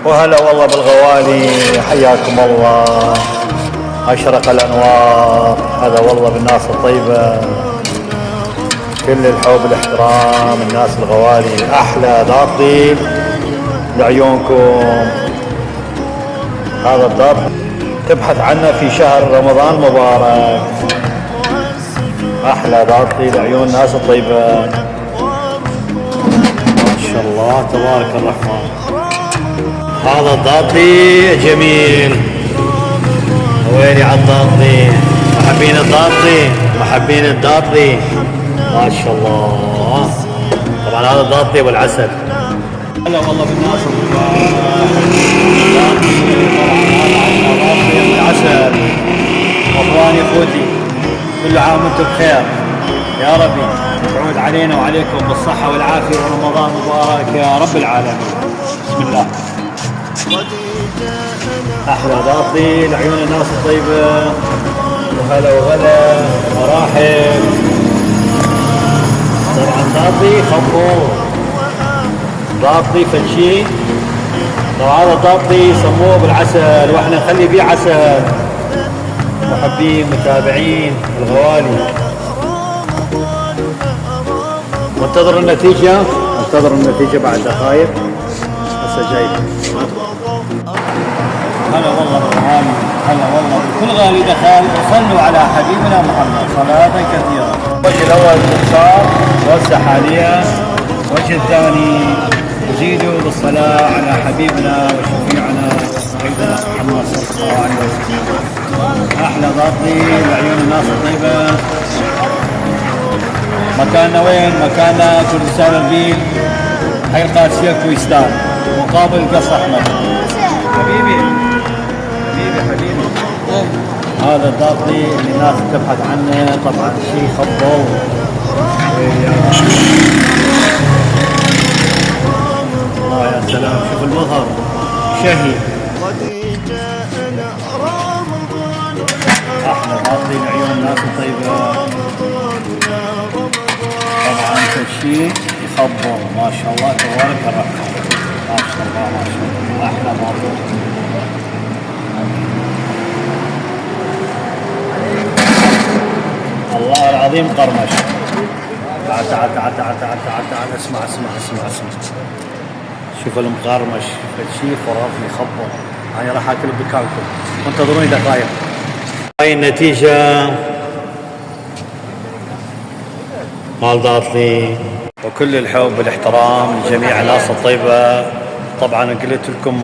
وهلا والله بالغوالي، حياكم الله. أشرق الأنوار، هذا والله بالناس الطيبة، كل الحب والاحترام، الناس الغوالي، أحلى داطي لعيونكم. هذا الدار تبحث عنه في شهر رمضان مبارك، أحلى داطي لعيون الناس الطيبة. ما شاء الله تبارك الرحمن. هذا الضاطي جميل، ويلي على الضاطي، محبين الضاطي، محبين الضاطي، ما شاء الله. طبعا هذا الضاطي والعسل. هلا والله بالناس والعسل. اخواني اخوتي، كل عام وانتم بخير، يا ربي تعود علينا وعليكم بالصحة والعافية، ورمضان مبارك يا رب العالمين. بسم الله. أحلى ضاطي لعيون الناس الطيبة، وهلا وغلا ومراحب. طبعا ضاطي خبور، ضاطي فنشي. طبعا هذا الضاطي يسموه بالعسل، واحنا نخلي فيه عسل. محبين متابعين الغوالي، منتظر النتيجة، منتظر النتيجة بعد دقائق. هسه جاي. هلا والله بالغالي، هلا والله بكل غالي دخل. وصلوا على حبيبنا محمد صلاة كثيرة. الوجه الأول صار وسع حاليا، الوجه الثاني يزيدوا بالصلاة على حبيبنا وشفيعنا سيدنا محمد صلى الله عليه وسلم. أحلى ضاطي لعيون الناس الطيبة. مكاننا وين؟ مكاننا كردستان البيل، حي القادسية كويستان، مقابل قصر أحمد. حبيبي حبيبي حبيبي. هذا الضاطي اللي الناس تبحث عنه، طبعا شيء خبل. الله يا سلام، شوف المظهر شهي. احلى ضاطي لعيون الناس الطيبة. طبعا كل شيء يخبر، ما شاء الله تبارك الرحمن. ما شاء الله ما شاء الله، احلى ضاطي. الله العظيم قرمش. تعال تعال تعال تعال تعال تعال تعال، اسمع اسمع اسمع اسمع. شوف المقرمش، شيء خرافي يخبر. انا راح اكل بكالكم، انتظروني دقائق. هاي النتيجة مال ضاطي. وكل الحب والاحترام لجميع الناس الطيبة. طبعا قلت لكم